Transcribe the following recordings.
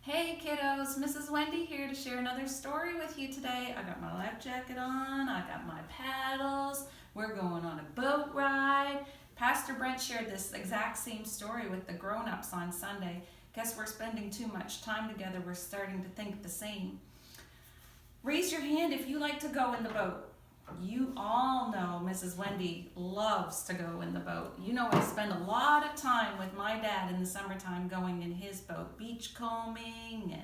Hey kiddos, Mrs. Wendy here to share another story with you today. I got my life jacket on, I got my paddles, we're going on a boat ride. Pastor Brent shared this exact same story with the grown-ups on Sunday. Guess we're spending too much time together, we're starting to think the same. Raise your hand if you like to go in the boat. You all know Mrs. Wendy loves to go in the boat. You know I spend a lot of time with my dad in the summertime going in his boat, beachcombing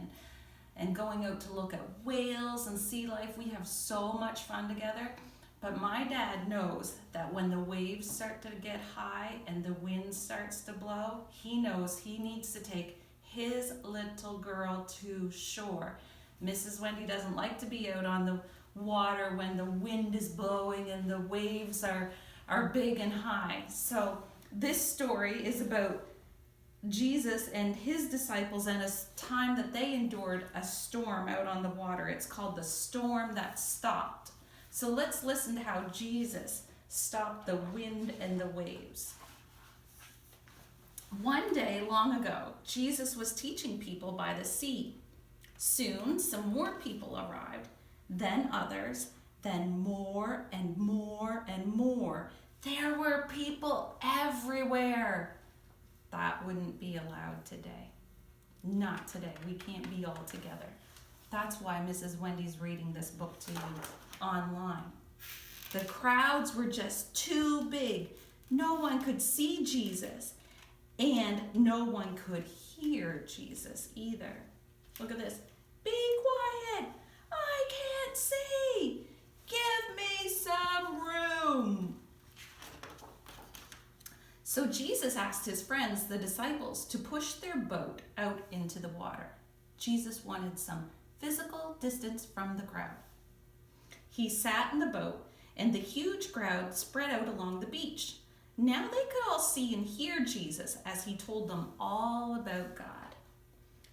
and going out to look at whales and sea life. We have so much fun together. But my dad knows that when the waves start to get high and the wind starts to blow, he knows he needs to take his little girl to shore. Mrs. Wendy doesn't like to be out on the water when the wind is blowing and the waves are big and high. So this story is about Jesus and his disciples and a time that they endured a storm out on the water. It's called the storm that stopped. So let's listen to how Jesus stopped the wind and the waves. One day long ago, Jesus was teaching people by the sea. Soon some more people arrived, then others, then more and more and more. There were people everywhere. That wouldn't be allowed today. Not today. We can't be all together. That's why Mrs. Wendy's reading this book to you online. The crowds were just too big. No one could see Jesus, and no one could hear Jesus either. Look at this. Be quiet. I can't see. Give me some room. So Jesus asked his friends, the disciples, to push their boat out into the water. Jesus wanted some physical distance from the crowd. He sat in the boat, and the huge crowd spread out along the beach. Now they could all see and hear Jesus as he told them all about God.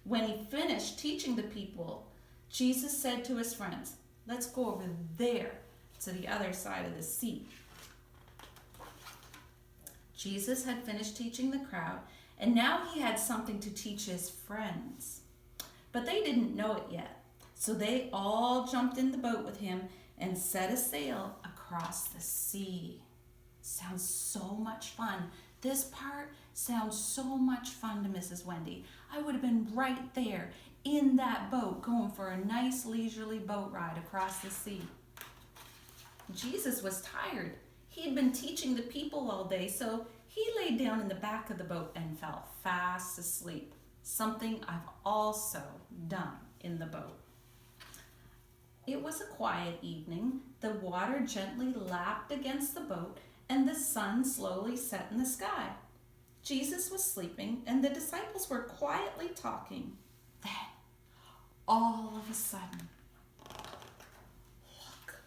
When he finished teaching the people, Jesus said to his friends, "Let's go over there to the other side of the sea." Jesus had finished teaching the crowd, and now he had something to teach his friends. But they didn't know it yet, so they all jumped in the boat with him and set a sail across the sea. Sounds so much fun. This part sounds so much fun to Mrs. Wendy. I would have been right there in that boat going for a nice leisurely boat ride across the sea. Jesus was tired. He'd been teaching the people all day, so he laid down in the back of the boat and fell fast asleep, something I've also done in the boat. It was a quiet evening. The water gently lapped against the boat, and the sun slowly set in the sky. Jesus was sleeping, and the disciples were quietly talking. Then, all of a sudden, look,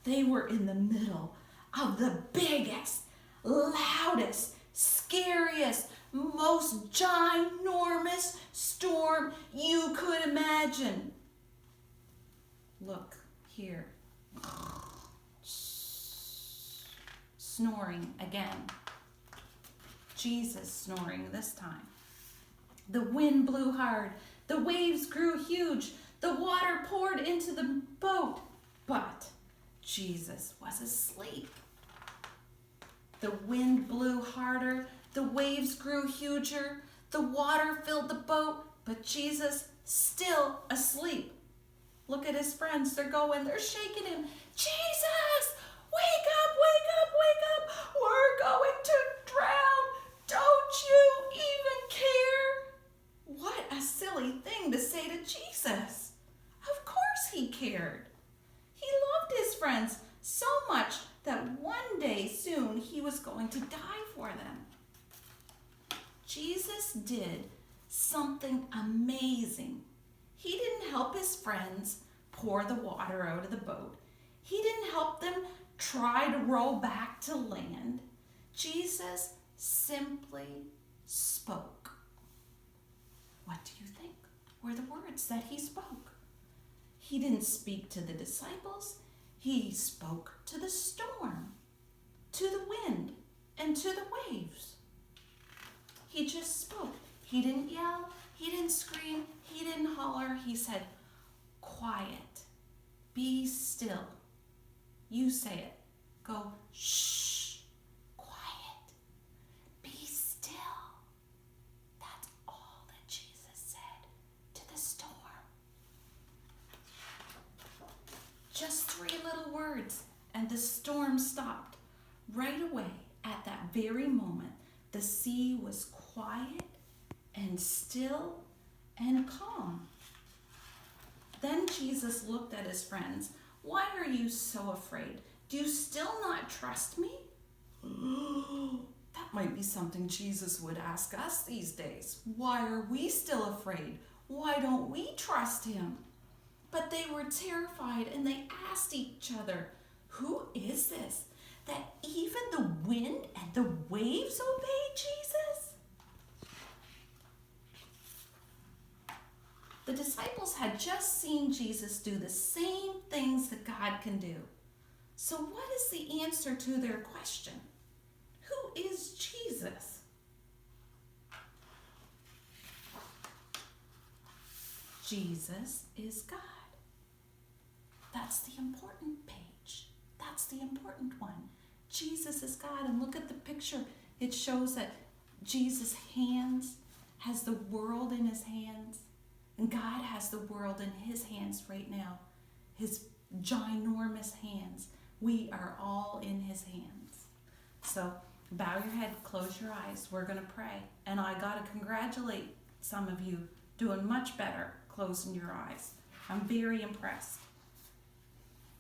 they were in the middle of the biggest, loudest, scariest, most ginormous storm you could imagine. Look here. Snoring again. Jesus snoring this time. The wind blew hard. The waves grew huge. The water poured into the boat. But Jesus was asleep. The wind blew harder. The waves grew huger. The water filled the boat. But Jesus still asleep. Look at his friends. They're shaking him. Jesus! Wake up, wake up, wake up. We're going to drown. Don't you even care? What a silly thing to say to Jesus. Of course he cared. He loved his friends so much that one day soon he was going to die for them. Jesus did something amazing. He didn't help his friends pour the water out of the boat. He didn't help them try to row back to land. Jesus simply spoke. What do you think were the words that he spoke? He didn't speak to the disciples. He spoke to the storm, to the wind, and to the waves. He just spoke. He didn't yell. He didn't scream. He didn't holler. He said, quiet. Be still. You say it. Go, shh. Quiet. Be still. That's all that Jesus said to the storm. Just 3 little words, and the storm stopped. Right away, at that very moment, the sea was quiet and still and calm. Then Jesus looked at his friends. Why are you so afraid? Do you still not trust me? That might be something Jesus would ask us these days. Why are we still afraid? Why don't we trust him? But they were terrified and they asked each other, who is this, that even the wind and the waves obey Jesus? The disciples had just seen Jesus do the same things that God can do. So what is the answer to their question? Who is Jesus? Jesus is God. That's the important page. That's the important one. Jesus is God. And look at the picture. It shows that Jesus' hands has the world in his hands. And God has the world in his hands right now. His ginormous hands. We are all in his hands. So bow your head, close your eyes. We're going to pray. And I got to congratulate some of you doing much better closing your eyes. I'm very impressed.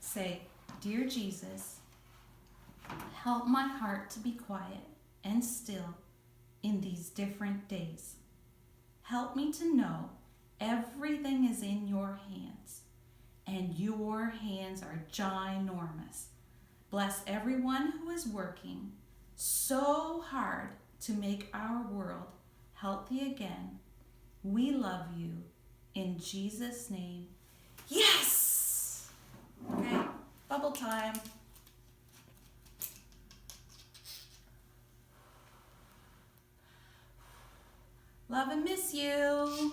Say, dear Jesus, help my heart to be quiet and still in these different days. Help me to know everything is in your hands, and your hands are ginormous. Bless everyone who is working so hard to make our world healthy again. We love you. In Jesus' name. Yes! Okay, bubble time. Love and miss you.